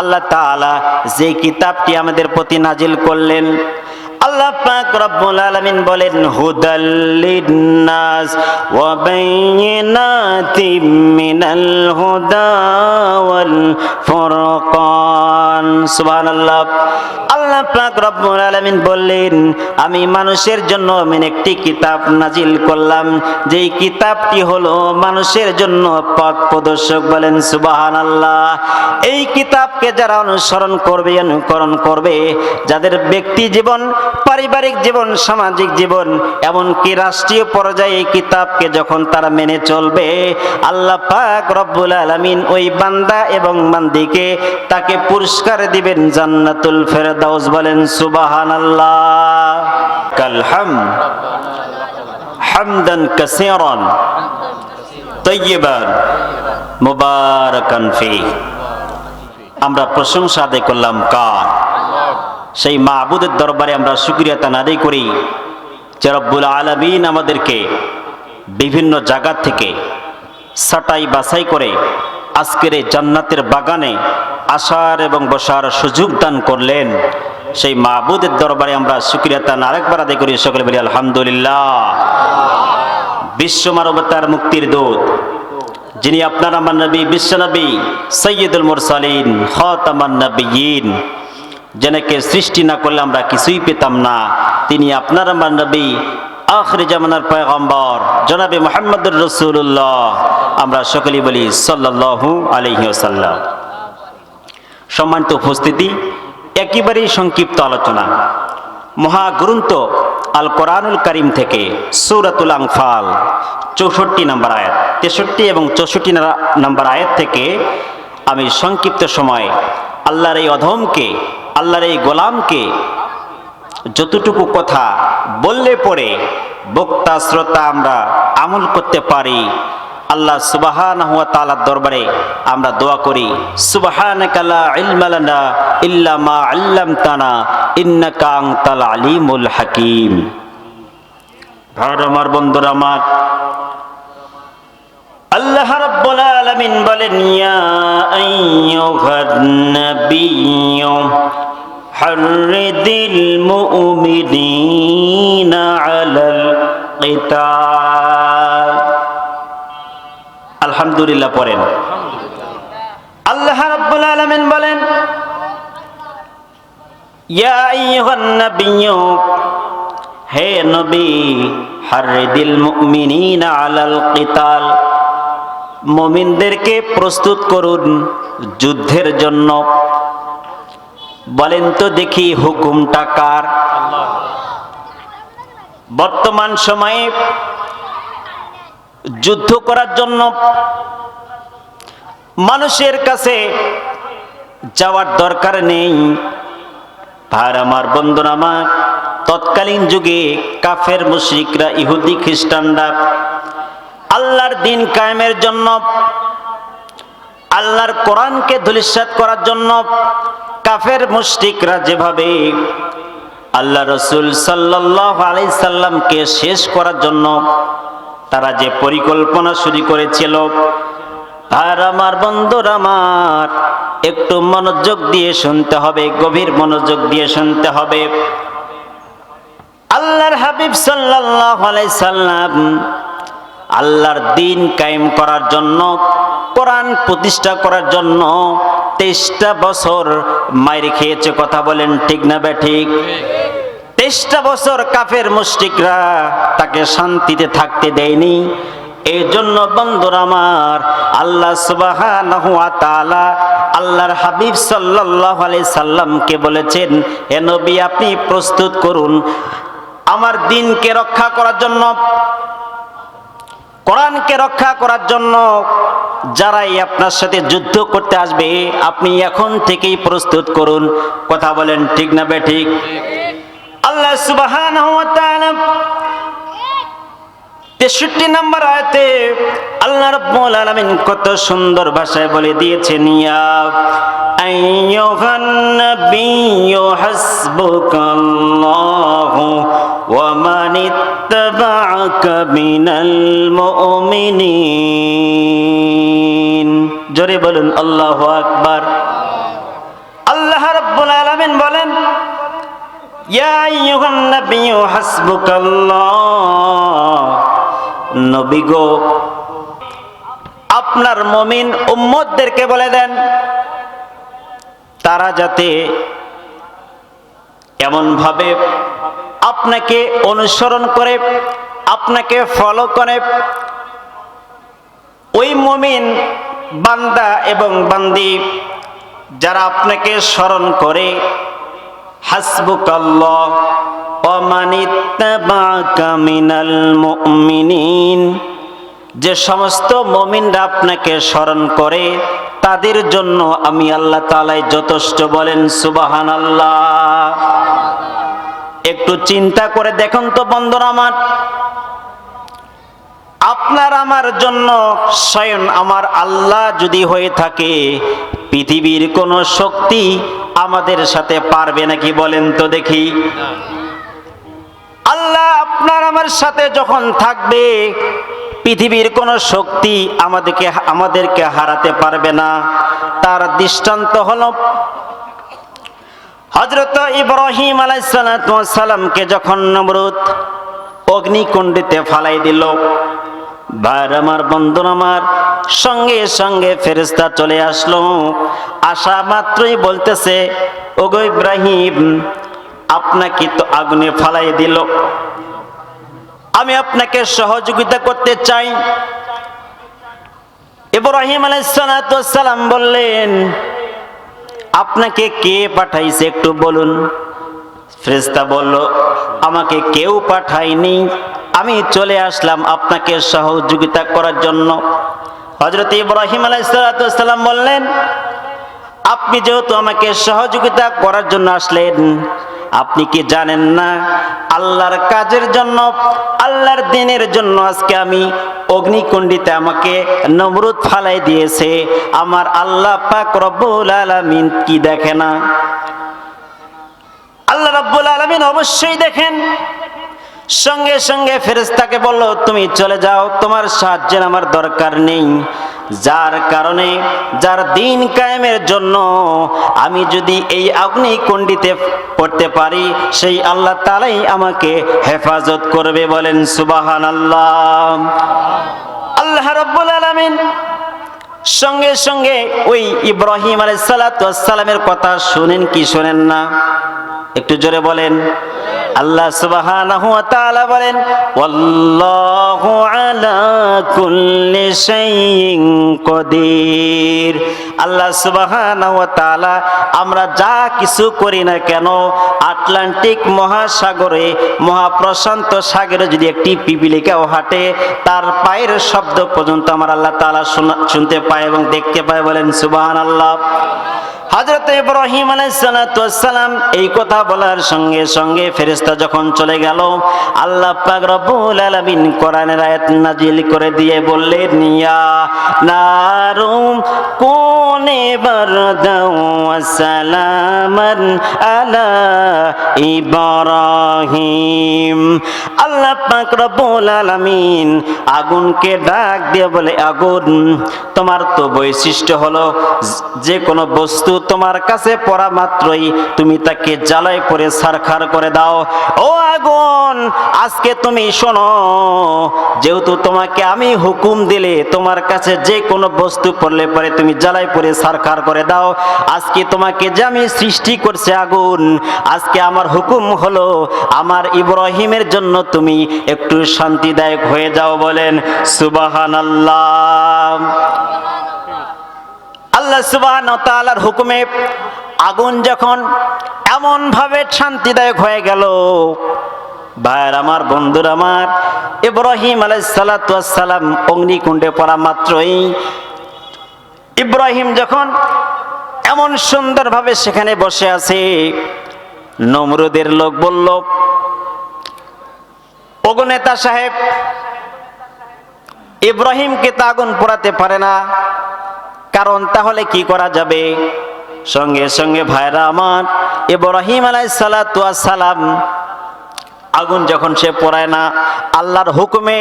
আল্লাহ তাআলা যে কিতাবটি আমাদের প্রতি নাজিল করলেন, আল্লাহ পাক রব্বুল আলামিন বলেন হুদাল লিন্নাস ওয়া বাইয়িনাতিম মিনাল হুদা ওয়াল ফুরকান। সুবহানাল্লাহ। আল্লাহ পাক রব্বুল আলামিন বললেন, আমি মানুষের জন্য একটি কিতাব নাজিল করলাম, যেই কিতাবটি হলো মানুষের জন্য পথ প্রদর্শক। বলেন সুবহানাল্লাহ। এই কিতাবকে যারা অনুসরণ করবে, অনুকরণ করবে, যাদের ব্যক্তি জীবন, পারিবারিক জীবন, সামাজিক জীবন, এমনকি রাষ্ট্রীয় পর্যায়ে এই কিতাবকে যখন তারা মেনে চলবে, আল্লাহ পাক রব্বুল আলামিন ওই বান্দা এবং বান্দিকে তাকে পুরস্কার দিবেন জান্নাতুল ফেরদাউস। বলেন সুবহানাল্লাহ। কাল হামদ হামদান কাসীরান তাইয়িবান মুবারাকান ফীহ। আমরা প্রশংসা আদায় করলাম কার? সেই মাবুদের দরবারে আমরা শুকরিয়া আদায় করি যে রব্বুল আলামিন আমাদেরকে বিভিন্ন জায়গা থেকে ছাঁটাই বাছাই করে আজকের এই জান্নাতের বাগানে আসার এবং বসার সুযোগ দান করলেন। সেই মাবুদের দরবারে আমরা শুকরিয়া আরেকবার আদায় করি। সকলে বলি আলহামদুলিল্লাহ। বিশ্ব মানবতার মুক্তির দূত, যিনি আপনার আমার নবী, বিশ্বনবী, সাইয়্যিদুল মুরসালিন, খাতামান নবিয়্যিন, যেনাকে সৃষ্টি না করলে আমরা কিছুই পেতাম না, তিনি আপনার আমার নবী, আখিরি জামানার পয়গম্বর জনাবে মুহাম্মদুর রাসূলুল্লাহ। আমরা সকলেই বলি সাল্লাল্লাহু আলাইহি ওয়াসাল্লাম। সম্মানিত উপস্থিতি, একেবারেই সংক্ষিপ্ত আলোচনা মহাগ্রন্থ আল কোরআনুল কারীম থেকে সূরাতুল আনফাল 64 নম্বর আয়াত, 63 এবং 64 নম্বর আয়াত থেকে আমি সংক্ষিপ্ত সময় আল্লাহর এই অধমকে, আল্লাহর এই গোলামকে যতটুকু কথা বললে পরে বক্তা শ্রোতা আমরা আমল করতে পারি, আল্লাহ সুবহানাহু ওয়া তাআলার দরবারে আমরা দোয়া করি, সুবহানাকা লা ইলমা লানা ইল্লা মা আল্লামতানা ইন্নাকা আনতাল আলিমুল হাকীম। ভাই আমার, বন্ধুরা আমার, আল্লাহ রাব্বুল আলামিন বলেন ইয়া আইয়ুহান নাবিয়্যু হাররিদিল মুমিনিনা আলাল কিতাল। আলহামদুলিল্লাহ পড়েন। আল্লাহ রাব্বুল আলামিন বলেন ইয়া আইয়ুহান নাবিয়্যু, হে নবী, হাররিদিল মুমিনিনা আলাল কিতাল, মুমিনদেরকে প্রস্তুত করুন যুদ্ধের জন্য। বলেন তো দেখি হুকুমটা কার? বর্তমান সময়ে যুদ্ধ করার জন্য মানুষের কাছে যাওয়ার দরকার নেই। ভাই আমার, বন্ধুরা আমার, তৎকালীন যুগে কাফের মুশরিকরা, ইহুদি খ্রিস্টানরা আল্লাহর দ্বীন কায়েমের জন্য, আল্লাহর কোরআনকে ধূলিসাৎ করার জন্য কাফের মুশরিকরা যেভাবে আল্লাহ রাসূল সাল্লাল্লাহু আলাইহি সাল্লামকে শেষ করার জন্য তারা যে পরিকল্পনা শুরু করেছিল, আর আমার বন্ধুরা আমার, একটু মনোযোগ দিয়ে শুনতে হবে, গভীর মনোযোগ দিয়ে শুনতে হবে। আল্লাহর হাবিব সাল্লাল্লাহু আলাইহি সাল্লাম আল্লাহর দ্বীন কায়েম করার জন্য, কোরআন প্রতিষ্ঠা করার জন্য 23টা বছর মাইর খেয়েছে। কথা বলেন ঠিক না বেঠিক? 23টা বছর কাফের মুশরিকরা তাকে শান্তিতে থাকতে দেয়নি। এই জন্য বন্ধুরা আমার, আল্লাহ সুবহানাহু ওয়া তাআলা আল্লাহর হাবিব সাল্লাল্লাহু আলাইহি সাল্লামকে বলেছেন, হে নবী, আপনি প্রস্তুত করুন আমার দ্বীনকে রক্ষা করার জন্য, কোরআনকে রক্ষা করার জন্য। যারাই আপনার সাথে যুদ্ধ করতে আসবে, আপনি এখন থেকেই প্রস্তুত করুন। কথা বলেন ঠিক না বেঠিক? আল্লাহ সুবহানাহু ওয়া তাআলা 63 নম্বর আয়াতে আল্লাহ রাব্বুল আলামিন কত সুন্দর ভাষায় বলে দিয়েছেন, ইয়া আইয়ুহান নাবিয়্যু হাসবুকাল্লাহু ওয়া মান ইত্তাবা'আকা মিনাল মুমিনিন। জোরে বলুন আল্লাহু আকবার। ইয়া আইয়ুহান নাবিয়্যু হাসবুকাল্লাহ, নবী গো আপনার মুমিন উম্মতদেরকে বলে দেন তারা যাতে এমন ভাবে আপনাকে অনুসরণ করে, আপনাকে ফলো করে। ওই মুমিন বান্দা এবং বান্দি যারা আপনাকে স্মরণ করে, হাসবুকাল্লাহ ওয়া মানিত্তাবা'আকা মিনাল মুমিনিন, যে সমস্ত মুমিনরা আপনাকে স্মরণ করে তাদের জন্য আমি আল্লাহ তাআলাই যথেষ্ট। বলেন সুবহানাল্লাহ। একটু চিন্তা করে দেখুন তো বন্ধুরা আমার, আপনার আমার জন্য স্বয়ং আমার আল্লাহ যদি হয়ে থাকে, পৃথিবীর কোন শক্তি আমাদের সাথে পারবে নাকি বলেন তো দেখি? আল্লাহ আপনার আমার সাথে যখন থাকবে, পৃথিবীর কোন শক্তি আমাদেরকে হারাতে পারবে না। তার দৃষ্টান্ত হলো হযরত ইব্রাহিম আলাইহিস সালামকে যখন নমরুদ অগ্নিকুণ্ডে ফালাই দিল, ভাইর আমার বন্ধুরা আমার, সঙ্গে সঙ্গে ফেরেশতা চলে আসলো। আসা মাত্রই বলতেছে, ওগো ইব্রাহিম আপনাকে তো আগুনে ফালাই দিল, আমি আপনাকে সহযোগিতা করতে চাই। ইব্রাহিম আলাইহিস সালাম বললেন, আপনাকে কে পাঠাইছে একটু বলুন। ফেরেশতা বলল, আমাকে কেউ পাঠায়নি, আমি চলে আসলাম আপনাকে সহযোগিতা করার জন্য। হযরত ইব্রাহিম আলাইহিস সালাম বললেন, আপনি যেহেতু আমাকে সহযোগিতা করার জন্য আসলেন, আপনি কি জানেন না আল্লাহর কাজের জন্য, আল্লাহর দ্বীনের জন্য আজকে আমি অগ্নিকুণ্ডে আমাকে নমরুদ ফালাই দিয়েছে। আমার আল্লাহ পাক রব্বুল আলামিন কি দেখে না? আল্লাহ রব্বুল আলামিন অবশ্যই দেখেন। সঙ্গে সঙ্গে ফেরেশতাকে বলল, তুমি চলে যাও, তোমার সাহায্যের আমার দরকার নেই। যার কারণে, যার দ্বীন কায়েমের জন্য আমি যদি এই অগ্নিকুণ্ডে পড়তে পারি, সেই আল্লাহ তাআলাই আমাকে হেফাজত করবে। বলেন সুবহানাল্লাহ। আল্লাহ রাব্বুল আলামিন সঙ্গে সঙ্গে ওই ইব্রাহিম আলাইহিস সালামের কথা শুনেন কি শোনেন না? একটু জোরে বলেন। আল্লাহ সুবহানাহু ওয়া তাআলা বলেন, ওয়াল্লাহু আলা কুল্লি শাইইন কদির। আল্লাহ সুবহানাহু ওয়া তাআলা আমরা যা কিছু করি না কেন, আটলান্টিক মহাসাগরে, মহাপ্রশান্ত সাগরে যদি একটি পিপিলিকাও হাঁটে, তার পায়ের শব্দ পর্যন্ত আমার আল্লাহ তাআলা শুনতে পায় এবং দেখতে পায়। বলেন সুবহানাল্লাহ। হযরত ইব্রাহিম আলাইহিস সালাম এই কথা বলার সঙ্গে সঙ্গে ফেরেশতা যখন চলে গেল, আল্লাহ পাক রব্বুল আলামিন কোরআনের আয়াত নাজিল করে দিয়ে বললেন, ইয়া নারুম কুনি বারদাও ওয়া সালামান আলা ইব্রাহিম। আল্লাহ পাক রব্বুল আলামিন আগুনকে ডাক দিয়ে বলে, আগুন তোমার তো বৈশিষ্ট্য হলো যে কোনো বস্তু তোমার কাছে পড়া মাত্রই তুমি তাকে জ্বালায় পড়ে ছারখার করে দাও। ও আগুন, আজকে তুমি শোনো, যেহেতু তোমাকে আমি হুকুম দিলে তোমার কাছে যে কোনো বস্তু পড়লে পরে তুমি জ্বালায় পড়ে ছারখার করে দাও। আজকে তোমাকে যে আমি সৃষ্টি করছি আগুন, আজকে আমার হুকুম হলো আমার ইব্রাহিমের জন্য তুমি একটু শান্তিদায়ক হয়ে যাও। বলেন সুবহানাল্লাহ। আল্লাহ সুবহানাহু ওয়া তাআলার হুকুমে আগুন যখন এমন ভাবে শান্তিদায়ক হয়ে গেল, ভাইয়ের আমার, বন্ধুরা আমার, ইব্রাহিম আলাইহিস সালাম অগ্নিকুণ্ডে পড়া মাত্রই, ইব্রাহিম যখন এমন সুন্দরভাবে সেখানে বসে আছে, নমরুদের লোক বলল, ওগো নেতা সাহেব, ইব্রাহিমকে তো আগুন পোড়াতে পারে না, কারণ তাহলে কি করা যাবে? সঙ্গে সঙ্গে ভাইরা আমার, ইব্রাহিম আলাইহিস সালাম আগুন যখন সে পোড়ায় না, আল্লাহর হুকুমে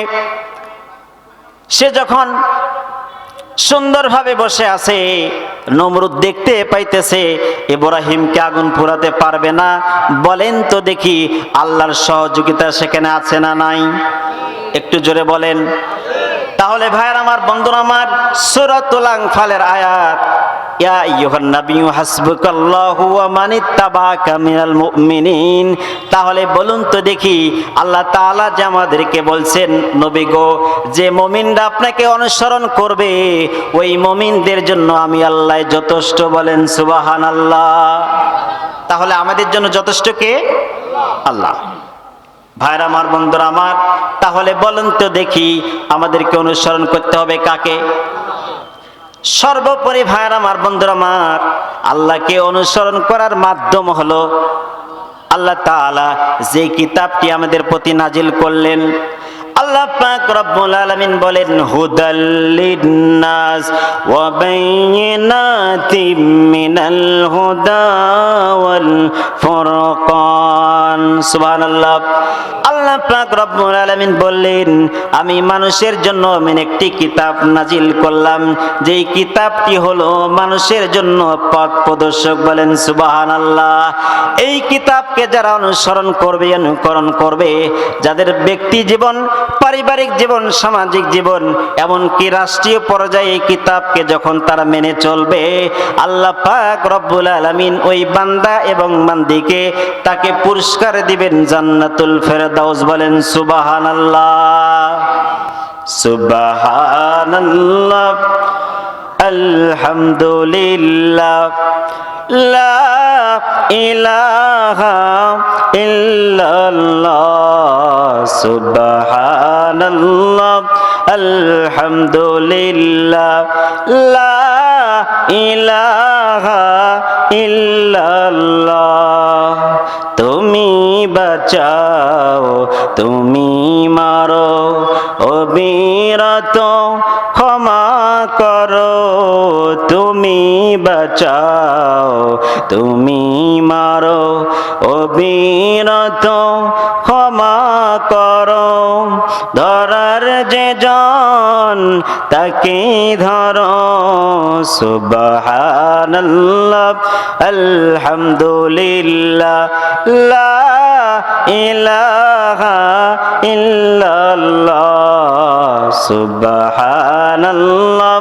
সে যখন সুন্দরভাবে বসে আছে। নমরুদ দেখতে পাইতেছে ইব্রাহিমকে আগুন পোড়াতে পারবে না। বলেন তো দেখি আল্লাহর সহযোগিতা সেখানে আছে না নাই? একটু জোরে বলেন। তাহলে ভাইয়ের আমার, বন্ধুরা আমার, সূরাতুল আনফালের আয়াত, ইয়া আইয়ুহান নাবিয়্যু হাসবুকাল্লাহু ওয়া মানিত্তাবাকা মিনাল মুমিনিন। তাহলে বলুন তো দেখি, আল্লাহ তাআলা যে আমাদেরকে বলছেন, নবী গো, যে মুমিনরা আপনাকে অনুসরণ করবে ওই মুমিনদের জন্য আমি আল্লাহ যথেষ্ট। বলেন সুবহানাল্লাহ। তাহলে আমাদের জন্য যথেষ্ট কে? আল্লাহ। ভাইরা আমার, বন্ধুরা আমার, তাহলে বলুন তো দেখি আমাদেরকে অনুসরণ করতে হবে কাকে? সর্বোপরি ভাইরা আমার, বন্ধুরা আমার, আল্লাহকে অনুসরণ করার মাধ্যম হলো আল্লাহ তাআলা যে কিতাবটি আমাদের প্রতি নাজিল করলেন। আল্লাহ পাক রব্বুল আলামিন বলেন, হুদাল লিন্নাস ওয়া বাইয়িনাতিম মিনাল হুদা ওয়াল ফুরকান। সুবহানাল্লাহ। আল্লাহ পাক রব্বুল আলামিন বললেন, আমি মানুষের জন্য একটি কিতাব নাজিল করলাম, যেই কিতাবটি হলো মানুষের জন্য পথ প্রদর্শক। বলেন সুবহানাল্লাহ। এই কিতাবকে যারা অনুসরণ করবে, অনুকরণ করবে, যাদের ব্যক্তি জীবন, পারিবারিক জীবন, সামাজিক জীবন, এমনকি রাষ্ট্রীয় পর্যায়ে এই কিতাবকে যখন তারা মেনে চলবে, আল্লাহ পাক রব্বুল আলামিন ওই বান্দা এবং বান্দিকে তাকে পুরস্কার দিবেন জান্নাতুল ফেরদাউস। বলেন সুবহানাল্লাহ। সুবহানাল্লাহ, আলহামদুলিল্লাহ, লা ইলাহা ইল্লাল্লাহ, সুবহানাল্লাহ, আলহামদুলিল্লাহ, লা ইলাহা ইল্লাল্লাহ। তুমি বাঁচাও, তুমি মারো, অবিরত ক্ষমা করো। তুমি বাঁচাও, তুমি মারো, অবিরত ক্ষমা করো। ধরার যে জন তাকে ধরো। সুবহানাল্লাহ, আলহামদুলিল্লাহ, লা ইলাহা ইল্লাল্লাহ, সুবহানাল্লাহ,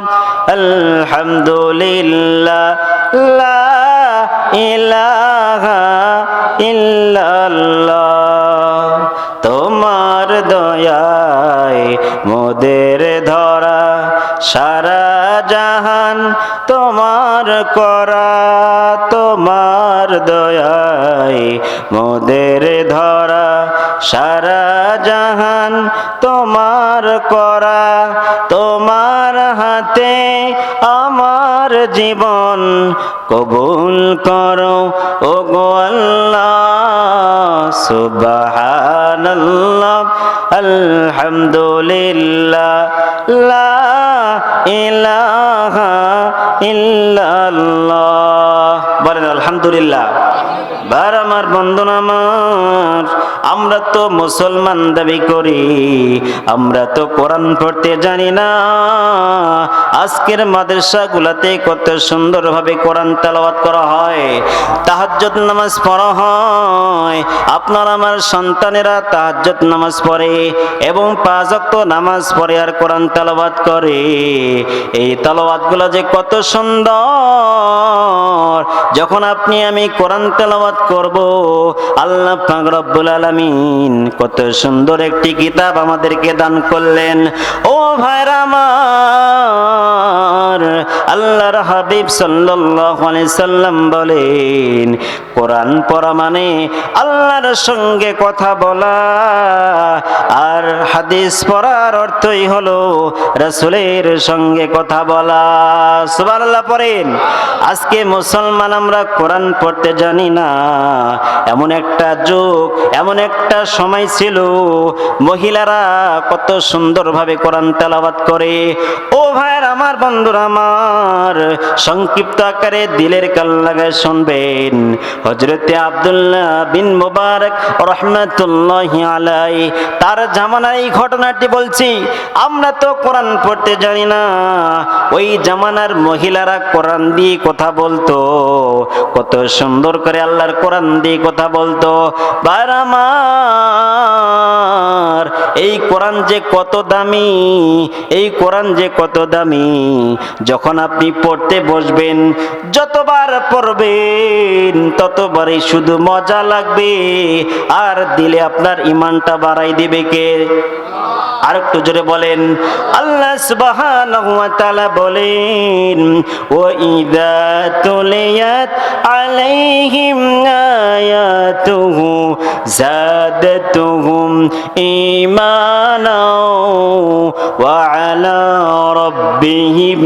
আলহামদুলিল্লাহ, লা ইলাহা ইল্লাল্লাহ। তোমার দয়ায় মোদের ধরা, সারা জাহান তোমার করা। তোমার দয়ায় মোদের ধরা, সারা জাহান তোমার করা। তোমার হাতে আমার জীবন কবুল করো ওগো আল্লাহ। সুবহানাল্লাহ, আলহামদুলিল্লাহ, লা ইলাহা ইল্লাল্লাহ। বলেন আলহামদুলিল্লাহ। বার আমার, বন্ধুরা আমার, আমরা তো মুসলমান দাবি করি, আমরা তো কোরআন পড়তে জানি না। আজকের মাদ্রাসাগুলোতে কত সুন্দরভাবে কোরআন তেলাওয়াত করা হয়, তাহাজ্জুদ নামাজ পড়া হয়। আপনার আমার সন্তানেরা তাহাজ্জুদ নামাজ পড়ে এবং 5 ওয়াক্ত নামাজ পড়ে আর কোরআন তেলাওয়াত করে। এই তেলাওয়াতগুলো যে কত সুন্দর! যখন আপনি আমি কোরআন তেলাওয়াত করব, আল্লাহ পাক রব্বুল আলামিন কত সুন্দর একটি কিতাব আমাদেরকে দান করলেন। ও ভাইরা আমার, আল্লাহর হাবিব সাল্লাল্লাহু আলাইহি সাল্লাম বলেন, কোরআন পড়া মানে আল্লাহর সঙ্গে কথা বলা, আর হাদিস পড়ার অর্থই হলো রাসূলের সঙ্গে কথা বলা। সুবহানাল্লাহ পড়েন। আজকে মুসলমান আমরা কোরআন পড়তে জানি না, এমন একটা যুগ, এমন একটা সময় ছিল মহিলারা কত সুন্দরভাবে কোরআন তেলাওয়াত করে। ও ভাইয়ের আমার, বন্ধুরা আমার, সংক্ষিপ্ত আকারে দিলের কান লাগায় শুনবেন। হযরতে আব্দুল্লাহ বিন মুবারক রাহমাতুল্লাহি আলাইহি তার জামানার এই ঘটনাটি বলছি। আমরা তো কোরআন পড়তে জানি না, ওই জামানার মহিলারা কোরআন দিয়ে কথা বলতো, কত সুন্দর করে আল্লাহর কোরআন দিয়ে কথা বলতো। ভাইরা আমার, এই কোরআন যে কত দামি, এই কোরআন যে কত দামি। যখন আপনি পড়তে বসবেন, যতবার পড়বেন ততবারই শুধু মজা লাগবে, আর দিলে আপনার ঈমানটা বাড়াই দিবে কে? আর একটু জোরে বলেন। আল্লাহ সুবহানাহু ওয়া তাআলা বলেন, ওয়া ইযা তুলিয়াত আলাইহিম আয়াতুহু যাদাতুহুম ঈমানা ওয়া আলা রাব্বিহিম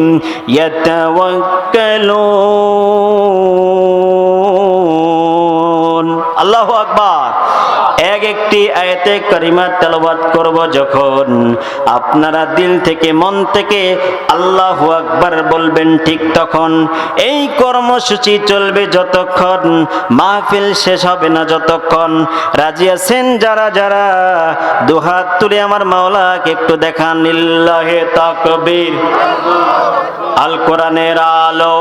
ইয়াতাওয়াক্কালুন। আল্লাহু আকবার। একটি আয়াতে কারিমা তেলাওয়াত করব, যখন আপনারা দিল থেকে মন থেকে আল্লাহু আকবার বলবেন, ঠিক তখন এই কর্মসূচি চলবে যতক্ষণ মাহফিল শেষ হবে না। যতক্ষণ রাজি আছেন যারা যারা দুহাত তুলে আমার মাওলাকে একটু দেখান। লিল্লাহি তাকবীর। আল কোরআনের আলো,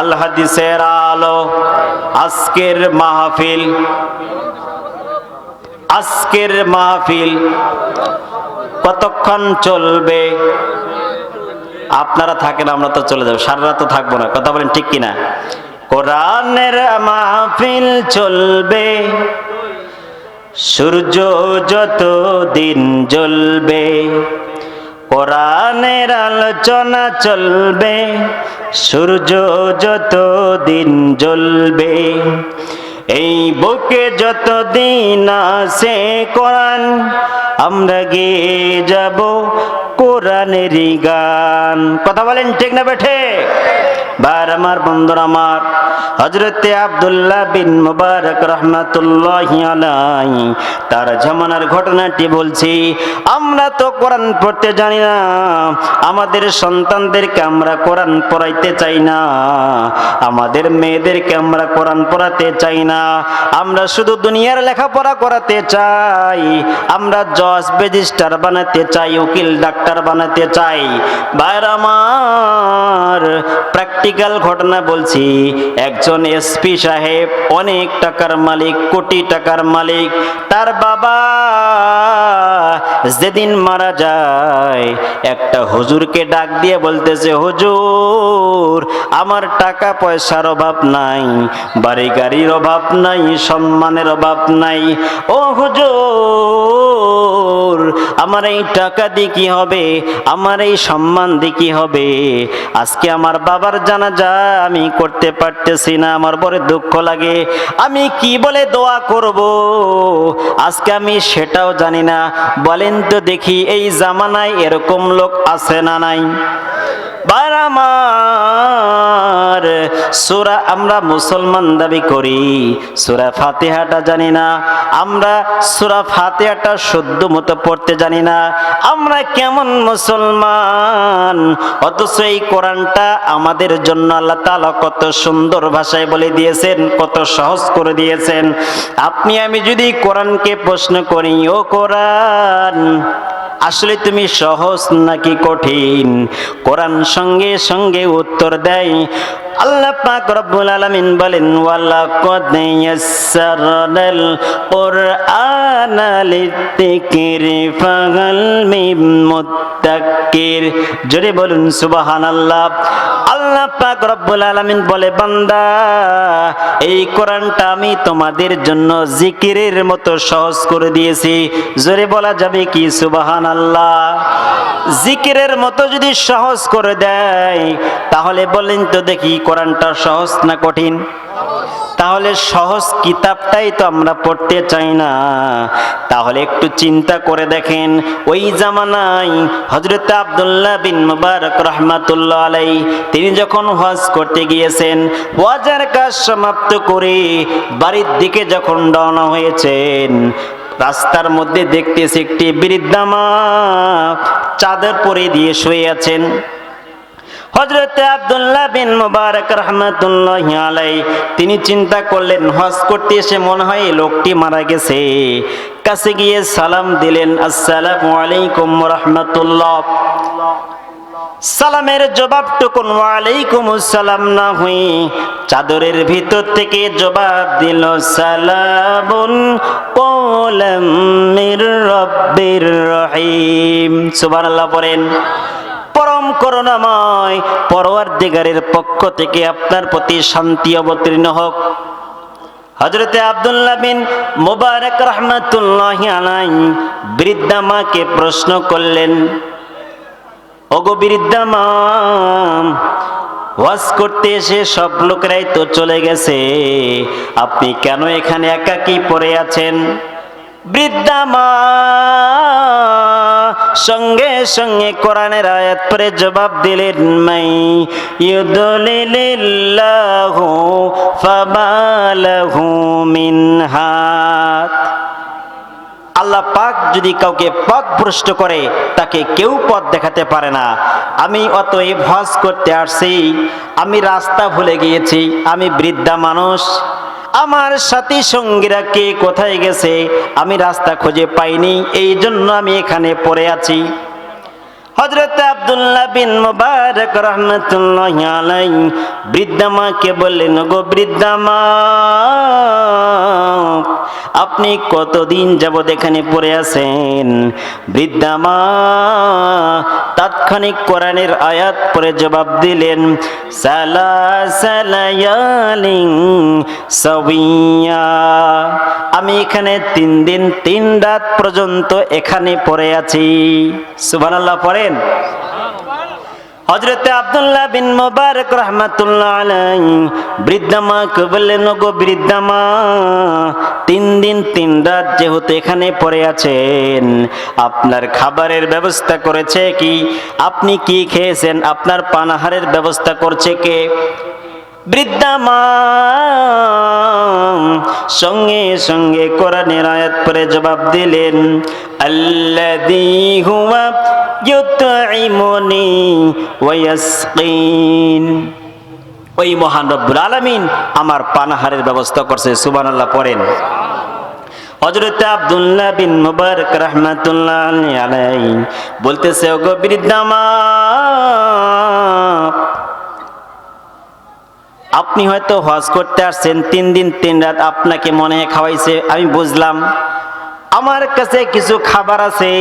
আল হাদিসের আলো। আজকের মাহফিল, আজকের মাহফিল কতক্ষণ চলবে? আপনারা থাকেন, আমরা তো চলে যাব, সারা রাত তো থাকবো না। কথা বলেন ঠিক কিনা? কোরআনের মাহফিল চলবে সূর্য যত দিন জ্বলবে, কোরআনের আলোচনা চলবে সূর্য যত দিন জ্বলবে। এই বুকে যতদিন আছে কোরআন, আমরা গেয়ে যাব কোরআনেরই গান। কথা বলেন ঠিক না বেঠে? বার আমার, বন্ধুরা আমার, হযরতে আব্দুল্লাহ বিন মুবারক রাহমাতুল্লাহি আলাইহি তার জামানার ঘটনাটি বলছি। আমরা তো কোরআন পড়তে জানি না, আমাদের সন্তানদেরকে আমরা কোরআন পড়াইতে চাই না, আমাদের মেয়েদেরকে আমরা কোরআন পড়াতে চাই না। আমরা শুধু দুনিয়ার লেখাপড়া করাতে চাই, আমরা জজ রেজিস্ট্রার বানাতে চাই, উকিল ডাক্তার বানাতে চাই। ভাইরা আমার, প্র্যাকটিক্যাল ঘটনা বলছি। একজন এসপি সাহেব, অনেক টাকার মালিক, কোটি টাকার মালিক, তার বাবা যেদিন মারা যায়, একটা হুজুরকে ডাক দিয়ে বলতেছে, হুজুর আমার টাকা পয়সার অভাব নাই, বাড়ি গাড়ির অভাব নাই, সম্মানের অভাব নাই। ও হুজুর, আমার এই টাকা দিয়ে কি হবে, আমার এই সম্মান দিয়ে কি হবে? আজকে আমার বাবার জানাজা আমি করতে পারতেছি না, আমার বড় দুঃখ লাগে। আমি কি বলে দোয়া করব আজকে আমি সেটাও জানি না। বলেন তো দেখি, এই জামানায় এরকম লোক আছে না নাই? আমার সূরা, আমরা মুসলমান দাবি করি, সূরা ফাতিহাটা জানি না, আমরা সূরা ফাতিহাটা শুদ্ধ মতো পড়তে জানি না। আমরা কেমন মুসলমান? অথচ এই কোরআনটা আমাদের জন্য আল্লাহ তাআলা কত সুন্দর ভাষায় বলে দিয়েছেন, কত সহজ করে দিয়েছেন। আপনি আমি যদি কোরআনকে প্রশ্ন করি, ও কোরআন আসলে তুমি সহজ নাকি কঠিন? কোরআন সঙ্গে সঙ্গে উত্তর দেয়। আল্লাহ পাক রব্বুল আলামিন বলেন, ওয়ালাকাদ ইয়াসসারনাল কুরআনা লিযিকরি ফাহাল মিন মুদ্দাক্কির। জোরে বলুন সুবহানাল্লাহ। আল্লাহ পাক রব্বুল আলামিন বলে, বান্দা এই কোরআনটা আমি তোমাদের জন্য জিকিরের মতো সহজ করে দিয়েছি। জোরে বলা যাবে কি সুবহানাল্লাহ? জিকিরের মতো যদি সহজ করে দেয়, তাহলে বলেন তো দেখি কোরআনটা সহজ না কঠিন? তাহলে সহজ কিতাবটাই তো আমরা পড়তে চাই না। তাহলে একটু চিন্তা করে দেখেন, ওই জামানায় হযরত আব্দুল্লাহ বিন মুবারক রাহমাতুল্লাহ আলাইহি তিনি যখন হজ করতে গিয়েছেন, হজের কাজ সমাপ্ত করে বাড়ির দিকে যখন রওনা হয়েছেন, রাস্তার মধ্যে দেখতেছে একটি বৃদ্ধা মা চাদর পরে দিয়ে শুয়ে আছেন। হযরত আব্দুল্লাহ বিন মুবারক রাহমাতুল্লাহি আলাইহি তিনি চিন্তা করলেন, হজ করতে এসে মনে হয় এই লোকটি মারা গেছে। কাছে গিয়ে সালাম দিলেন, আসসালামু আলাইকুম ওয়া রাহমাতুল্লাহ। সালামের জবাবটুকুন ওয়ালাইকুম আসসালাম না হয়ে চাদরের ভিতর থেকে জবাব দিল, সালামুন কওলাম মির রাব্বির রহিম। সুবহানাল্লাহ পড়েন। পরম করুণাময় পরওয়ারদিগারের পক্ষ থেকে আপনার প্রতি শান্তি অবতীর্ণ হোক। হযরতে আব্দুল্লাহ বিন মুবারক রাহমাতুল্লাহি আলাইহি বৃদ্ধা মাকে প্রশ্ন করলেন, ওগো বৃদ্ধা মা, ওয়াজ করতে এসে সব লোকেরাই তো চলে গেছে, আপনি কেন এখানে একাকী পড়ে আছেন? বৃদ্ধা মা সঙ্গে সঙ্গে কোরআনের আয়াত পড়ে জবাব দিলেন, মাই ইউদলিলিল্লাহু ফামা লাহু মিন হাদ। আল্লাহ পাক যদি কাউকে পথভ্রষ্ট করে তাকে কেউ পথ দেখাতে পারে না। আমি অতএব হজ করতে আসছি, আমি রাস্তা ভুলে গিয়েছি, আমি বৃদ্ধা মানুষ, আমার সাথী সঙ্গীরা কে কোথায় গেছে আমি রাস্তা খুঁজে পাইনি, এই জন্য আমি এখানে পড়ে আছি। হযরত আব্দুল্লাহ বিন মুবারক রাহমাতুল্লাহি আলাইহি বৃদ্ধা মাকে বললেন, গো বৃদ্ধা মা, আপনি কতদিন যাবত এখানে পড়ে আছেন? বৃদ্ধা মা তাৎক্ষণিক কোরআনের আয়াত পড়ে জবাব দিলেন, সালাসালায়ালিন সাবিয়া, আমি এখানে 3 দিন 3 রাত পর্যন্ত এখানে পড়ে আছি। সুবহানাল্লাহ পড়েন। হযরতে আব্দুল্লাহ বিন মুবারক রাহমাতুল্লাহ আলাইহি বৃদ্ধা মাকে বললেন, গো বৃদ্ধা মা, 3 দিন 3 রাত যেহেতু এখানে পড়ে আছেন, আপনার খাবারের ব্যবস্থা করেছে কি? আপনি কি খেয়েছেন? আপনার পানাহারের ব্যবস্থা করছে কে? বৃদ্ধা মা সঙ্গে সঙ্গে কোরআনের আয়াত পড়ে জবাব দিলেন, আল্লাযী হুয়া ইউতঈমুনি ওয়া ইয়াসকিন, ওই মহান রব্বুল আলামিন আমার পানাহারের ব্যবস্থা করছে। সুবহানাল্লাহ পড়েন। হযরত আব্দুল্লাহ বিন মুবারক রাহমাতুল্লাহি আলাইহি বলতেছে, ওগো বৃদ্ধা মা, আপনি হয়তো হজ করতে আসছেন, 3 দিন 3 রাত আপনাকে মনে খাওয়াইছে, আমি বুঝলাম। আমার কাছে কিছু খাবার আছে,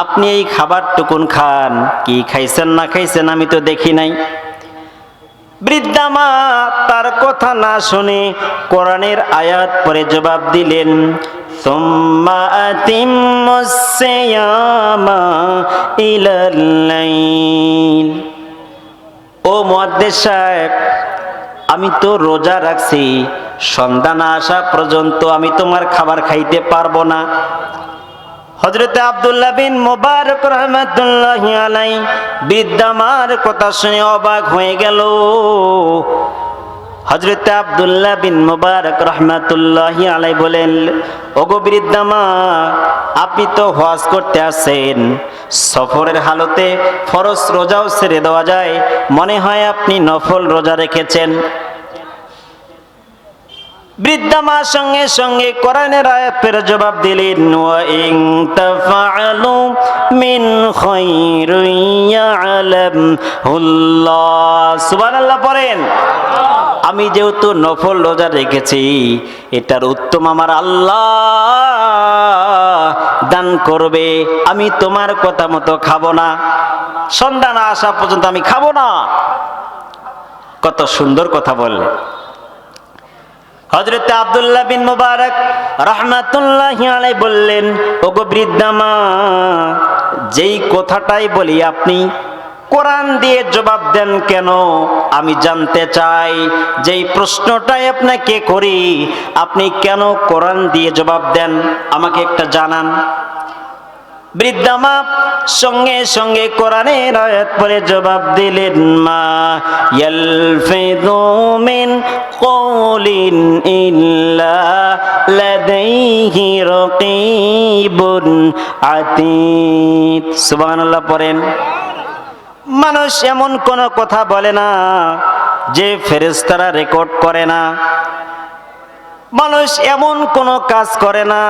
আপনি এই খাবারটুকুন খান। কি খাইছেন না খাইছেন আমি তো দেখি নাই। বৃদ্ধা মা তার কথা না শুনে কোরআনের আয়াত পড়ে জবাব দিলেন, সুম্মা আতিম্মুস সিয়ামা ইলাল লাইল। ও মুয়াদ্দিস সাহেব, আমি তো রোজা রাখছি, সন্ধ্যা না আসা পর্যন্ত আমি তোমার খাবার খাইতে পারবো না। হযরত আব্দুল্লাহ বিন মুবারক রাহমাতুল্লাহি আলাইহি বৃদ্ধা মার কথা শুনে অবাক হয়ে গেল। হযরত আব্দুল্লাহ বিন মুবারক রাহমাতুল্লাহি আলাইহি বলেন, ওগো বৃদ্ধা মা, আপনি তো হজ করতে আসেন, সফরের হালতে ফরজ রোজাও ছেড়ে দেওয়া যায়, মনে হয় আপনি নফল রোজা রেখেছেন। বৃদ্ধা মা সঙ্গে সঙ্গে কোরআনের আয়াতের জবাব দিলেন, ওয়া ইন তাফআলু মিন খায়রিন ইয়ালামহুল্লাহ। সুবহানাল্লাহ পড়েন। আমি যেহেতু নফল রোজা রেখেছি, এটার উত্তম আমার আল্লাহ দান করবে। আমি তোমার কথা মতো খাবো না, সন্ধ্যা না আসা পর্যন্ত আমি খাবো না। কত সুন্দর কথা বললেন। হযরত আব্দুল্লাহ বিন মুবারক রাহমাতুল্লাহি আলাইহি বললেন, ওগো বৃদ্ধা মা, যেই কথাটাই বলি আপনি কোরআন দিয়ে জবাব দেন কেন? আমি জানতে চাই, যেই প্রশ্নটাই আপনাকে করি, আপনি কেন কোরআন দিয়ে জবাব দেন আমাকে একটা জানান। বৃদ্ধা মা সঙ্গে সঙ্গে কোরআনের আয়াত পড়ে জবাব দিলেন, মা ইয়ালফিযু মিন কওলিন ইল্লা লাদাইহি রাকীবুন আতীদ। সুবহানাল্লাহ পড়েন। মানুষ এমন কোন কথা বলে না যে ফেরেশতারা রেকর্ড করে না। মানুষ এমন কোন কাজ করে না,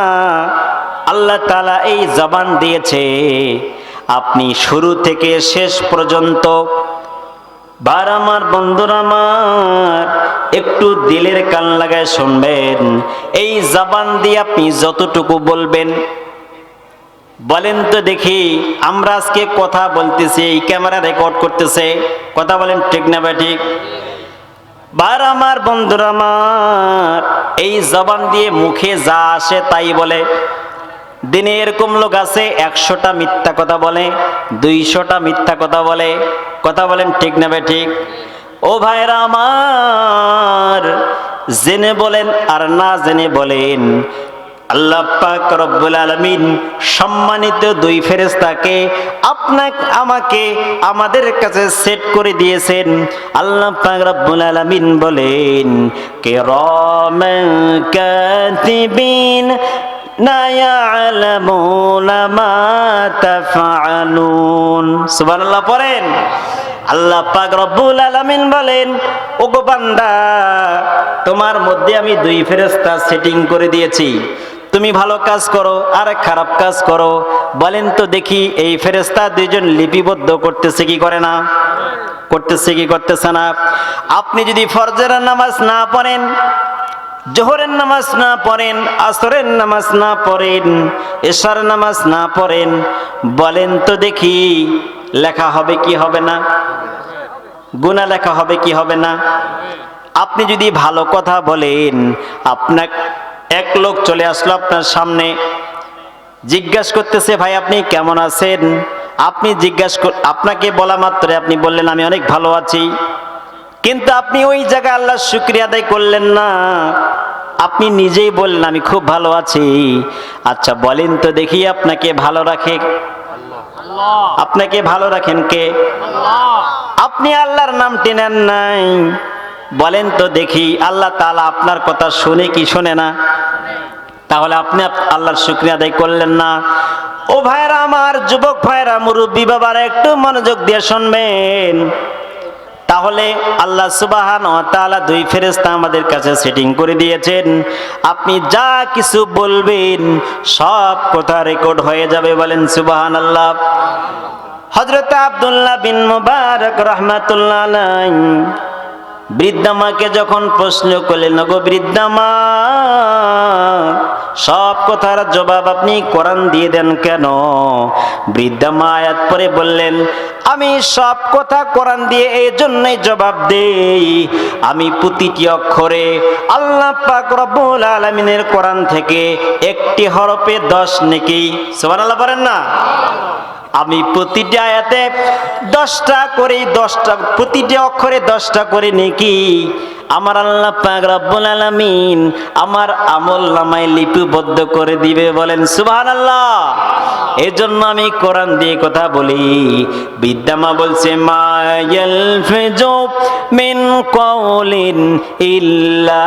আল্লাহ তাআলা এই জবান দিয়েছে, আপনি শুরু থেকে শেষ পর্যন্ত। বার আমার বন্ধুরা আমার, একটু দিলের কান লাগায় শুনবেন। এই জবান দিয়ে আপনি যতটুকু বলবেন, বলেন তো দেখি, আমরা আজকে কথা বলতেছি, এই ক্যামেরা রেকর্ড করতেছে, কথা বলেন ঠিক না ঠিক? বার আমার বন্ধুরা আমার, এই জবান দিয়ে মুখে যা আসে তাই বলে। দিনে এরকম লোক আছে 100টা মিথ্যা কথা বলে, 200টা মিথ্যা কথা বলে, কথা বলেন ঠিক না ঠিক? ও ভাইরা আমার, জেনে বলেন আর না জেনে বলেন, আল্লাহ পাক রব্বুল আলামিন সম্মানিত দুই ফেরেশতাকে আপনাকে আমাকে আমাদের কাছে সেট করে দিয়েছেন। আল্লাহ পাক রব্বুল আলামিন বলেন, কিরামান কাতিবিন লা ইয়ালামুনা মা তাফআলুন। সুবহানাল্লাহ পড়েন। আল্লাহ পাক রব্বুল আলামিন বলেন, ওগো বান্দা, তোমার মধ্যে আমি দুই ফেরেশতা সেটিং করে দিয়েছি। তুমি ভালো কাজ করো আর খারাপ কাজ করো। বলেন তো দেখি, এই ফেরেশতা দুইজন লিপিবদ্ধ করতেছে কি করে না? করতেছে কি করতেছে না? আপনি যদি ফরজের নামাজ না পড়েন, জোহরের নামাজ না পড়েন, আসরের নামাজ না পড়েন, এশার নামাজ না পড়েন, বলেন তো দেখি লেখা হবে কি হবে না? গুনাহ লেখা হবে কি হবে না? আপনি যদি ভালো কথা বলেন, আপনার এক লোক চলে আসলো আপনার সামনে, জিজ্ঞাসা করতেছে, ভাই আপনি কেমন আছেন? আপনি আপনাকে বলা মাত্র আপনি বললেন আমি অনেক ভালো আছি, কিন্তু আপনি ওই জায়গায় আল্লাহর শুকরিয়া আদায় করলেন না। আপনি নিজেই বললেন আমি খুব ভালো আছি। আচ্ছা বলেন তো দেখি, আপনাকে ভালো রাখে আপনাকে ভালো রাখেন কে? আপনি আল্লাহর নাম টেনেন নাই। বলেন তো দেখি, আল্লাহ তাআলা আপনার কথা শুনে কি শুনে না? তাহলে আপনি আল্লাহর শুকরিয়া আদায় করলেন না। ও ভাইরা আমার, যুবক ভাইরা, মুরব্বী বাবারা, একটু মনোযোগ দিয়ে শুনবেন। তাহলে আল্লাহ সুবহানাহু ওয়া তাআলা দুই ফেরেশতা আমাদের কাছে সেটিং করে দিয়েছেন। আপনি যা কিছু বলবেন সব কথা রেকর্ড হয়ে যাবে। বলেন সুবহানাল্লাহ। হযরত আব্দুল্লাহ বিন মুবারক রাহমাতুল্লাহ আলাইহি বৃদ্ধা মাকে যখন প্রশ্ন করলেন, গো বৃদ্ধা মা, সব কথার জবাব আপনি কোরআন দিয়ে দেন কেন? বৃদ্ধা মা আয়াত পড়ে বললেন, আমি সব কথা কোরআন দিয়ে এই জন্যই জবাব দেই, আমি প্রতিটি অক্ষরে আল্লাহ পাক রব্বুল আলামিনের কোরআন থেকে একটি হরফে 10 নেকি। সুবহানাল্লাহ বলেন না? আমি প্রতিটি আয়াতে 10টা করে, 10টা প্রতিটি অক্ষরে 10টা করে নেকি আমার আল্লাহ পাক রব্বুল আলামিন আমার আমলনামায় লিপিবদ্ধ করে দিবে। বলেন সুবহানাল্লাহ। এজন্য আমি কোরআন দিয়ে কথা বলি। বৃদ্ধা মা বলছে, মা ইয়ালফিজু মিন কওলিন ইল্লা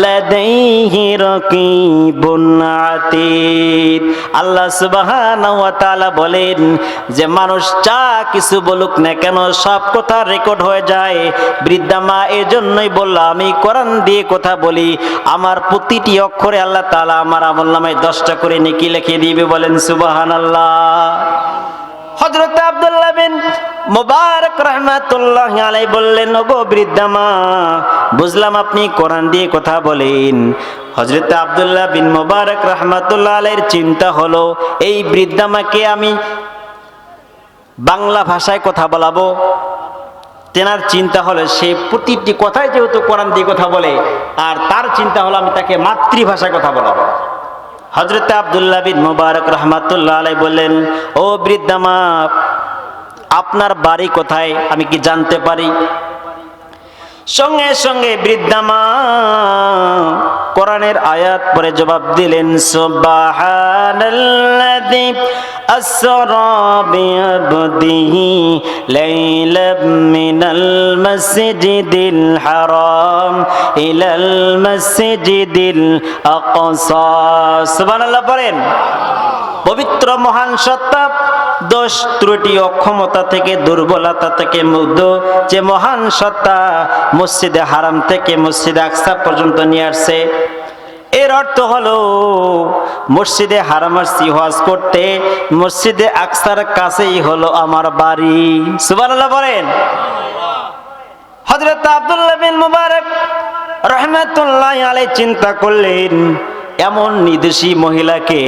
লাদাইহি রাকীবুন আতীদ। আল্লাহ সুবহানাহু ওয়া তাআলা বলেন যে মানুষ যা কিছু বলুক না কেন সব কথা রেকর্ড হয়ে যায়। বৃদ্ধা মা এজন্যই বলল, আমি কোরআন দিয়ে কথা বলি, আমার প্রতিটি অক্ষরে আল্লাহ তাআলা আমার আমলনামায় 10টা করে নেকি লিখে দিবে। বলেন সুবহানাল্লাহ। হযরত আব্দুল্লাহ বিন মুবারক রাহমাতুল্লাহ আলাইহি বললেন, ওগো বৃদ্ধা মা, বুঝলাম আপনি কোরআন দিয়ে কথা বলেন। হযরত আব্দুল্লাহ বিন মুবারক রাহমাতুল্লাহ আলাইহির চিন্তা হলো, এই বৃদ্ধা মাকে আমি বাংলা ভাষায় কথা বলাবো। তেনার চিন্তা হলো সে প্রতিটি কথায় যেহেতু কোরআন দিয়ে কথা বলে, আর তার চিন্তা হলো আমি তাকে মাতৃভাষায় কথা বলাবো। হযরত আব্দুল্লাহ বিন মুবারক রাহমাতুল্লাহ আলাইহি বললেন, ও বৃদ্ধা মা, আপনার বাড়ি কোথায় আমি কি জানতে পারি? সঙ্গে সঙ্গে বৃদ্ধা মা কোরআনের আয়াত পড়ে জবাব দিলেন, সুবহানাল্লাযী আসরা বিআবদিহি লাইলাম মিনাল মাসজিদিল হারাম ইলাল মাসজিদিল আকসা। সুবহানাল্লাহ পড়েন। পবিত্র মহান সত্তা দোষ ত্রুটি অক্ষমতা থেকে দুর্বলতা থেকে মুগ্ধ যে মহান সত্তা মসজিদে হারাম থেকে মসজিদে আকসা পর্যন্ত নিয়ে আসছে। এর অর্থ হলো মসজিদে হারাম আসছি হজ করতে, মসজিদে আকসার কাছেই হলো আমার বাড়ি। সুবহানাল্লাহ বলেন। হযরত আব্দুল্লাহ বিন মুবারক রাহমাতুল্লাহি আলাইহি চিন্তা করলেন, এমন নিদোষী মহিলাকে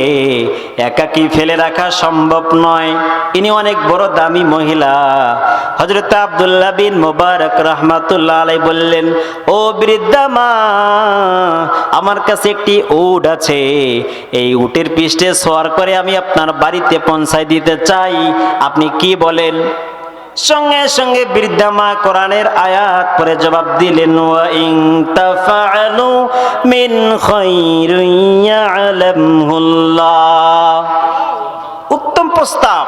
একাকী ফেলে রাখা সম্ভব নয়, ইনি অনেক বড় দামি মহিলা। হযরত আব্দুল্লাহ বিন মুবারক রাহমাতুল্লাহ আলাইহি বললেন, ও বৃদ্ধা মা, আমার কাছে একটি উট আছে, এই উটের পৃষ্ঠে সওয়ার করে আমি আপনার বাড়িতে পৌঁছায় দিতে চাই, আপনি কি বলেন? সঙ্গে সঙ্গে বৃদ্ধা মা কোরআনের আয়াত পড়ে জবাব দিলেন, ওয়া ইন তাফআলু মিন খায়রিন ইয়ালামহুল্লাহ। উত্তম প্রস্তাব,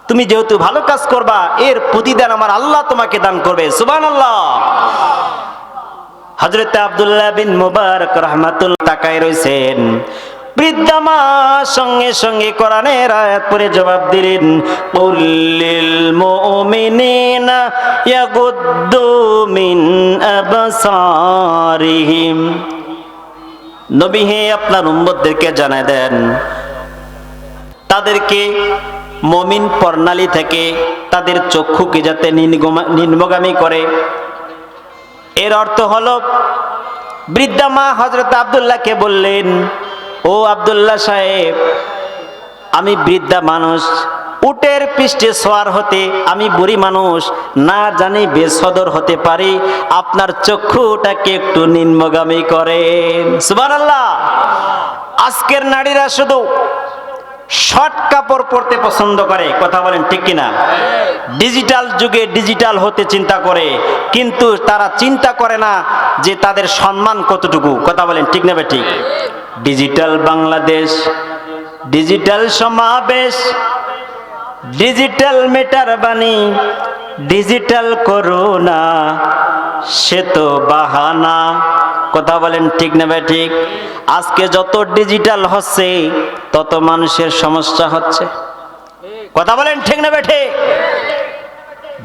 তুমি যেহেতু ভালো কাজ করবা এর প্রতিদান আমার আল্লাহ তোমাকে দান করবে। সুবহানাল্লাহ। হযরত আব্দুল্লাহ বিন মুবারক রাহমাতুল্লাহ তাকায় রইছেন। বৃদ্ধা মা সঙ্গে সঙ্গে কোরআনের আয়াত পড়ে জবাব দিলেন, কুল্লিল মুমিনিনা ইয়াগুদ্দু মিন আবসারিহিম। নবী হে, আপনার উম্মতদেরকে জানায় দেন, তাদেরকে মুমিন প্রণালী থেকে তাদের চক্ষুকে যাতে নিম্নগামী করে। এর অর্থ হলো বৃদ্ধা মা হযরত আব্দুল্লাহকে বললেন, ও আব্দুল্লাহ সাহেব, আমি বৃদ্ধা মানুষ, উটের পৃষ্ঠে সওয়ার হতে আমি বুড়ি মানুষ, না জানি বেসদর হতে পারি, আপনার চক্ষুটাকে একটু নিম্নগামী করেন। সুবহানাল্লাহ। আজকের নারীরা শুধু শর্ট কাপড় পরতে পছন্দ করে, কথা বলেন ঠিক কিনা? ডিজিটাল যুগে ডিজিটাল হতে চিন্তা করে, কিন্তু তারা চিন্তা করে না যে তাদের সম্মান কতটুকু, কথা বলেন ঠিক না ঠিক? ডিজিটাল বাংলাদেশ, ডিজিটাল সমাবেশ, ডিজিটাল মিটার বাণী, ডিজিটাল করোনা, সে তো বাহানা, কথা বলেন ঠিক না ঠিক? আজকে যত ডিজিটাল হচ্ছে তত মানুষের সমস্যা হচ্ছে, কথা বলেন ঠিক না ঠিক?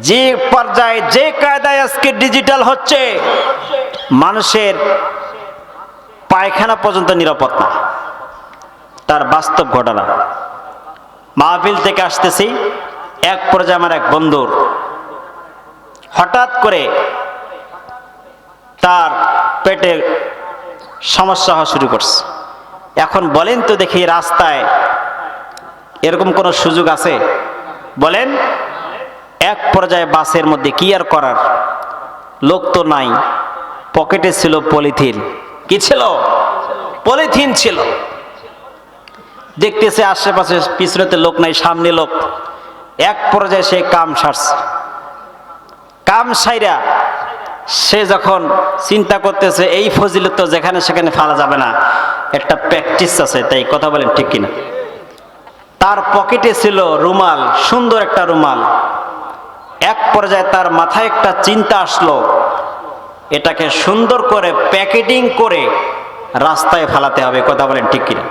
যে পর্যায়ে যে কায়দায় আজকে ডিজিটাল হচ্ছে, মানুষের পায়খানা পর্যন্ত নিরাপদ না, তার বাস্তব ঘটনা। মাহফিল থেকে আসতেছি, এক পর্যায়ে আমার এক বন্ধুর হঠাৎ করে তার পেটে সমস্যা হওয়া শুরু করছে। এখন বলেন তো দেখি, রাস্তায় এরকম কোনো সুযোগ আছে? বলেন। এক পর্যায়ে বাসের মধ্যে কি আর করার, লোক তো নাই, পকেটে ছিল পলিথিন। কি ছিল? পলিথিন ছিল। দেখতেছে আশেপাশে, পিছনেতে লোক নাই, সামনে লোক। এক পর্যায়ে সে কাম সারছে। কাম সাইরা সে যখন চিন্তা করতেছে এই ফজিলত তো যেখানে সেখানে ফেলা যাবে না, একটা প্র্যাকটিস আছে, তাই কথা বলেন ঠিক কিনা? তার পকেটে ছিল রুমাল, সুন্দর একটা রুমাল। এক পর্যায়ে তার মাথায় একটা চিন্তা আসলো, এটাকে সুন্দর করে প্যাকেটিং করে রাস্তায় ফেলাতে হবে, কথা বলেন ঠিক কিনা?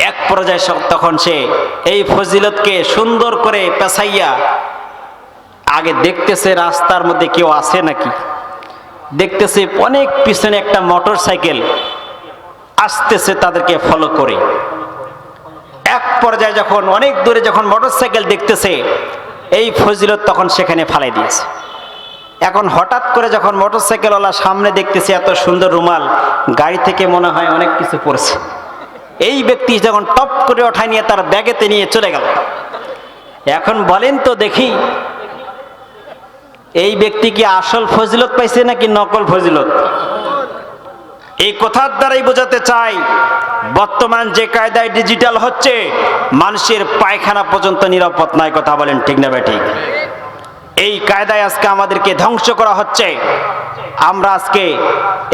এক পর্যায়ে তখন সে এই ফজিলতকে সুন্দর করে পেছাইয়া আগে দেখতেছে রাস্তার মধ্যে কেউ আছে নাকি, দেখতেছে অনেক পিছনে একটা মোটর সাইকেল আসতেছে, তাদেরকে ফলো করে। এক পর্যায়ে যখন অনেক দূরে যখন মোটর সাইকেল দেখতেছে, এই ফজিলত তখন সেখানে ফালাই দিয়েছে। এখন হঠাৎ করে যখন মোটর সাইকেলওয়ালা সামনে দেখতেছে এত সুন্দর রুমাল, গাড়ি থেকে মনে হয় অনেক কিছু পড়ছে। এই ব্যক্তি যখন টপ করে ওঠায় নিয়ে তার ব্যাগেতে নিয়ে চলে গেল। এখন বলেন তো দেখি, এই ব্যক্তি কি আসল ফজিলত পাইছে নাকি নকল ফজিলত? এই কথার দ্বারাই বোঝাতে চাই, বর্তমান যে কায়দায় ডিজিটাল হচ্ছে, মানুষের পায়খানা পর্যন্ত নিরাপদ নয়। কথা বলেন ঠিক না ঠিক? এই কায়দায় আজকে আমাদেরকে ধ্বংস করা হচ্ছে। আমরা আজকে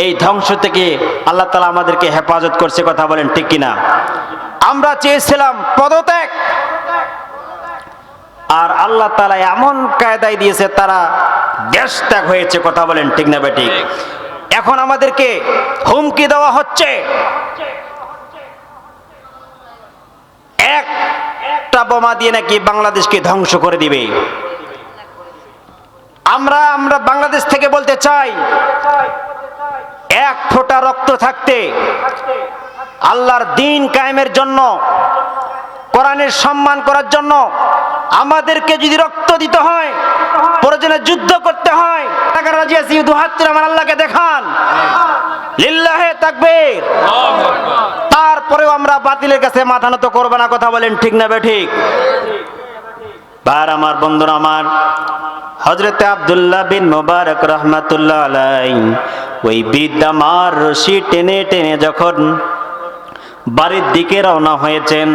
এই ধ্বংস থেকে আল্লাহ তাআলা আমাদেরকে হেফাজত করছে। কথা বলেন ঠিক কিনা? আমরা চেয়েছিলাম পদত্যাগ, আর আল্লাহ তাআলা এমন কায়দায় দিয়েছে তারা দেশ ত্যাগ হয়েছে। কথা বলেন ঠিক না ঠিক? এখন আমাদেরকে হুমকি দেওয়া হচ্ছে, একটা বোমা দিয়ে নাকি বাংলাদেশকে ধ্বংস করে দিবে। আমরা বাংলাদেশ থেকে বলতে চাই, এক ফোঁটা রক্ত থাকতে আল্লাহর দ্বীন কায়েমের জন্য, কোরআনের সম্মান করার জন্য আমাদেরকে যদি রক্ত দিতে হয়, প্রয়োজনে যুদ্ধ করতে হয়, টাকা রাজি আছি, দুহাত তুলে আমার আল্লাহকে দেখান, লিল্লাহে তাকবীর। তারপরেও আমরা বাতিলের কাছে মাথা নত করব না। কথা বলেন ঠিক না ঠিক? বার আমার বন্ধুরা আমার, হযরতে আব্দুল্লাহ বিন মুবারক রাহমাতুল্লাহ আলাইহি ওই বৃদ্ধা মার রশি টেনে টেনে যখন বাড়ির দিকে রওনা হয়েছেন,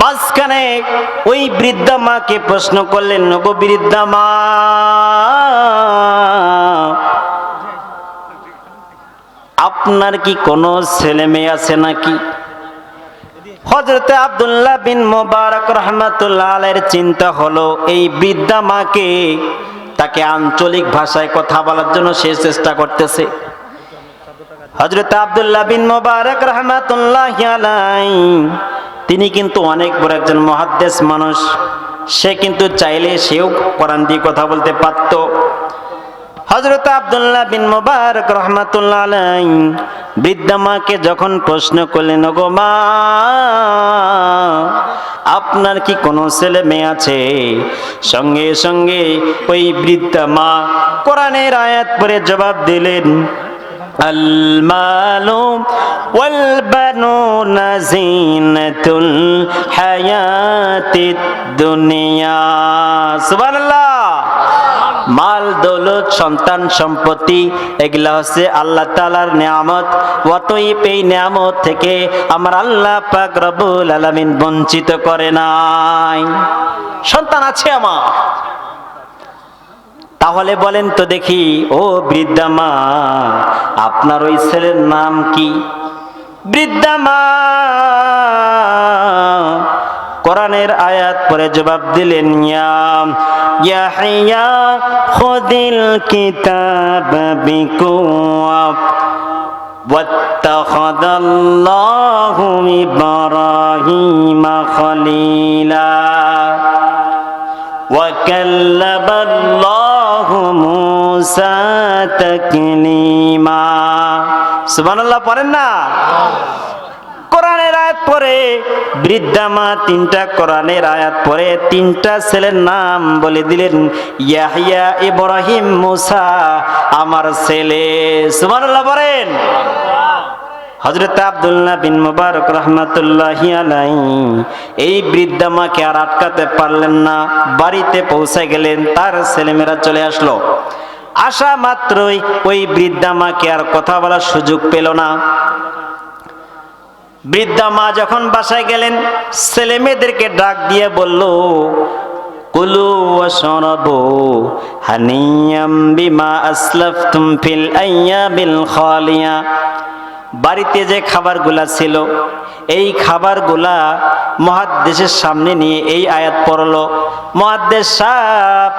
মাঝখানে ওই বৃদ্ধা মাকে প্রশ্ন করলেন, ওগো বৃদ্ধা মা, আপনার কি কোনো ছেলে মেয়ে আছে নাকি? হযরতে আব্দুল্লাহ বিন মুবারক রাহমাতুল্লাহ আলাইহির চিন্তা হলো, এই বৃদ্ধা মাকে, তাকে আঞ্চলিক ভাষায় কথা বলার জন্য সে চেষ্টা করতেছে। হযরতে আব্দুল্লাহ বিন মুবারক রাহমাতুল্লাহ আলাইহি তিনি কিন্তু অনেক বড় একজন মুহাদ্দিস মানুষ। সে কিন্তু চাইলে সেও কোরআন দিয়ে কথা বলতে পারত। হযরত আব্দুল্লাহ বিন মুবারক রাহমাতুল্লাহ আলাইহি বৃদ্ধা মাকে যখন প্রশ্ন করলেন, ওগো মা, আপনার কি কোনো ছেলে মেয়ে আছে? সঙ্গে সঙ্গে ওই বৃদ্ধা মা কোরআনের আয়াত পড়ে জবাব দিলেন, আল মালু ওয়াল বানুনা জিনাতুল হায়াতিদ দুনিয়া। সুবহানাল্লাহ। মাল দৌলত, সন্তান সম্পত্তি, এগুলা হচ্ছে আল্লাহ তাআলার নিয়ামত। অতএব এই নিয়ামত থেকে আমার আল্লাহ পাক রব্বুল আলামিন বঞ্চিত করে নাই। সন্তান আছে আমার। তাহলে বলেন তো দেখি, ও বৃদ্ধা মা, আপনার ওই ছেলের নাম কি? বৃদ্ধা মা কোরআনের আয়াত পড়ে জবাব দিলেন, ইয়াহইয়া খুদিল কিতাব বিকুওয়া ওয়াত্তাখাযাল্লাহু ইব্রাহিমা খলীলা ওয়া কাল্লামাল্লাহু মূসা তাকলীমা। সুবহানাল্লাহ পড়েন না? কোরআনের আয়াত পড়ে বৃদ্ধা মা তিনটা কোরআনের আয়াত পড়ে তিনটা ছেলের নাম বলে দিলেন, ইয়াহইয়া, ইব্রাহিম, মূসা, আমার ছেলে। সুবহানাল্লাহ পড়েন। হযরত আব্দুল্লাহ বিন মুবারক রাহমাতুল্লাহি আলাইহি এই বৃদ্ধা মাকে আর আটকাতে পারলেন না, বাড়িতে পৌঁছে গেলেন। তার ছেলেমেয়েরা চলে আসলো। আসা মাত্রই ওই বৃদ্ধা মাকে আর কথা বলার সুযোগ পেল না। বৃদ্ধা মা যখন বাসায় গেলেন, ছেলে মেয়েদেরকে ডাক দিয়ে বলল, কুলু ওয়াশরাবু হানিয়াম বিমা আসলাফতুম ফিল আইয়ামিল খালিয়া। বাড়িতে যে খাবারগুলা ছিল, এই খাবারগুলা মুহাদ্দিসের সামনে নিয়ে এই আয়াত পড়লো, মুহাদ্দিস সাহেব,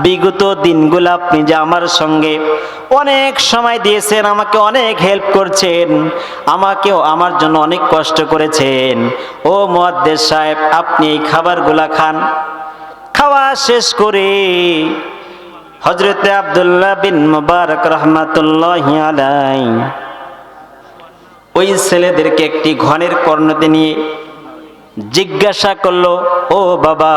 বিগত দিনগুলা আপনি যে আমার সঙ্গে অনেক সময় দিয়েছেন, আমাকে অনেক হেল্প করছেন, আমাকেও আমার জন্য অনেক কষ্ট করেছেন। ও মুহাদ্দিস সাহেব, আপনি এই খাবারগুলা খান। খাওয়া শেষ করে হযরতে আব্দুল্লাহ বিন মুবারক রাহমাতুল্লাহি আলাইহি ওই ছেলেদেরকে একটি ঘনের কর্ণতে নিয়ে জিজ্ঞাসা করলো, ও বাবা,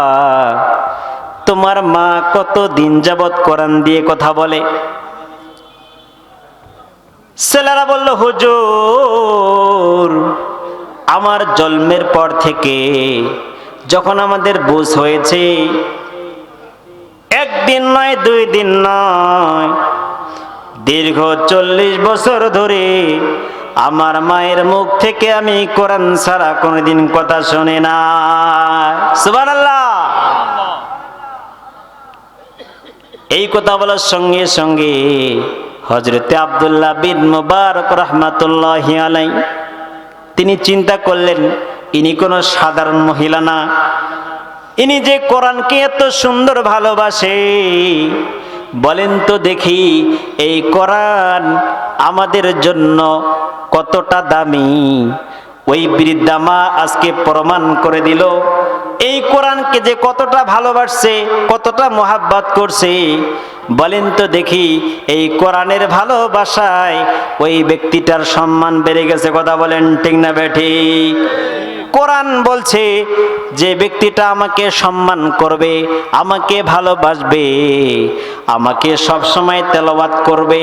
তোমার মা কত দিন যাবত কোরআন দিয়ে কথা বলে? ছেলেরা বলল, হুজুর, আমার জন্মের পর থেকে যখন আমাদের বুঝ হয়েছে, একদিন নয়, 2 দিন নয়, দীর্ঘ 40 বছর ধরে আমার মায়ের মুখ থেকে আমি কোরআন ছাড়া কোনোদিন কথা শুনি না। সুবহানাল্লাহ। এই কথা বলার সঙ্গে সঙ্গে হযরতে আব্দুল্লাহ বিন মুবারক রাহমাতুল্লাহি আলাইহি তিনি চিন্তা করলেন, ইনি কোনো সাধারণ মহিলা না, ইনি যে কোরআনকে এত সুন্দর ভালোবাসে। বলেন তো দেখি, এই কোরআন আমাদের জন্য কতটা দামি। ওই বৃদ্ধা মা আজকে প্রমাণ করে দিল এই কোরআনকে যে কতটা ভালোবাসছে, কতটা মোহাব্বত করছে। বলেন তো দেখি, এই কোরআনের ভালোবাসায় ওই ব্যক্তিটার সম্মান বেড়ে গেছে। কথা বলেন ঠিক না বেঠিক? কোরআন বলছে যে ব্যক্তিটা আমাকে সম্মান করবে, আমাকে ভালোবাসবে, আমাকে সব সময় তেলাওয়াত করবে,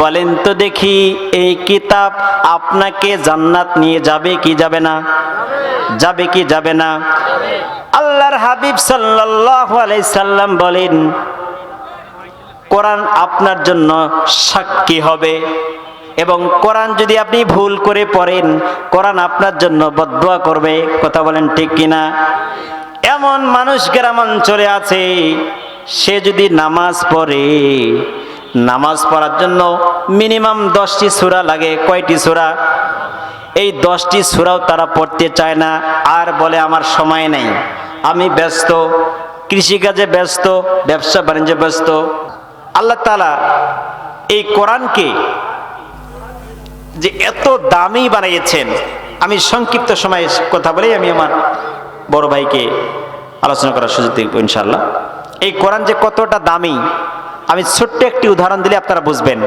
বলেন তো দেখি এই কিতাব আপনাকে জান্নাত নিয়ে যাবে কি যাবে না? যাবে কি যাবে না? আল্লাহর হাবিব সাল্লাল্লাহু আলাইহি সাল্লাম বলেন, কোরআন আপনার জন্য সাক্ষী হবে, এবং কোরআন যদি আপনি ভুল করে পড়েন, কোরআন আপনার জন্য বদদুয়া করবে। কথা বলেন ঠিক কিনা? এমন মানুষ গ্রামাঞ্চলে আছে, সে যদি নামাজ পড়ে, নামাজ পড়ার জন্য মিনিমাম 10টি সূরা লাগে। কয়টি সূরা? এই 10টি সূরাও তারা পড়তে চায় না, আর বলে আমার সময় নেই, আমি ব্যস্ত, কৃষিকাজে ব্যস্ত, ব্যবসা বাণিজ্যে ব্যস্ত। আল্লাহ তাআলা এই কোরআনকে যে এত দামি বানিয়েছেন, আমি সংক্ষিপ্ত সময়ে কথা বলেই আমি আমার বড় ভাইকে আলোচনা করার সুযোগ দেব ইনশাআল্লাহ। এই কোরআন যে কতটা দামি, আমি ছোট্ট একটি উদাহরণ দিলে আপনারা বুঝবেন।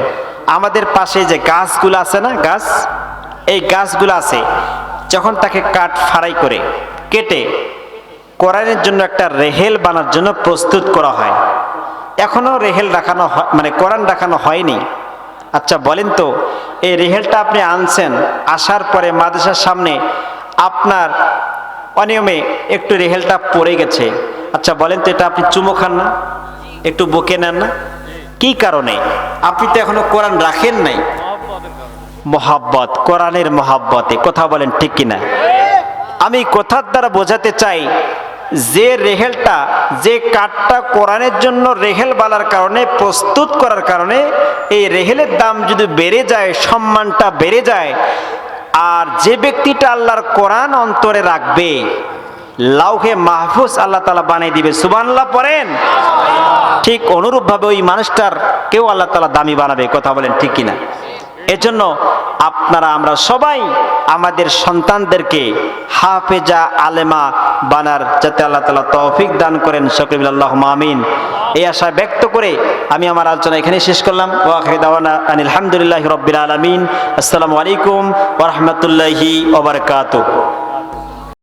আমাদের পাশে যে গাছগুলো আছে না, গাছ, এই গাছগুলো আছে, যখন তাকে কাঠ ফাড়াই করে কেটে কোরআনের জন্য একটা রেহেল বানার জন্য প্রস্তুত করা হয়। এখনো রেহেল রাখানো হয়, মানে কোরআন রাখানো হয়নি। আচ্ছা বলেন তো, এই রেহেলটা আপনি আনছেন, আসার পরে মাদ্রাসার সামনে আপনার অনিয়মে একটু রেহেলটা পড়ে গেছে। আচ্ছা বলেন তো, এটা আপনি চুমো খান না? একটু বকে নেন না? কি কারণে? আপনি তো এখনো কোরআন রাখেন নাই। মোহাব্বত, কোরআনের মোহাব্বতে। কথা বলেন ঠিক কিনা? আমি কথার দ্বারা বোঝাতে চাই, যে রেহেলটা, যে কাঠটা কোরআনের জন্য রেহেল বানার কারণে, প্রস্তুত করার কারণে এই রেহেলের দাম যদি বেড়ে যায়, সম্মানটা বেড়ে যায়, আর যে ব্যক্তিটা আল্লাহর কোরআন অন্তরে রাখবে, লাউহে মাহফুজ আল্লাহ তাআলা বানিয়ে দিবে। সুবহানাল্লাহ পড়েন। ঠিক অনুরূপভাবে ওই মানুষটার কেউ আল্লাহ তাআলা দামি বানাবে। কথা বলেন ঠিক কিনা? এজন্য আপনারা, আমরা সবাই আমাদের সন্তানদেরকে হাফেজা আলেমা বানার যাতে আল্লাহ তাআলা তৌফিক দান করেন। সকলে বলি আল্লাহুম্মা আমিন। এই আশা ব্যক্ত করে আমি আমার আলোচনা এখানে শেষ করলাম। ওয়া আখিরু দাওয়ানা আনিল হামদুলিল্লাহি রাব্বিল আলামিন। আসসালামু আলাইকুম ওয়া রাহমাতুল্লাহি ওয়া বারাকাতুহু।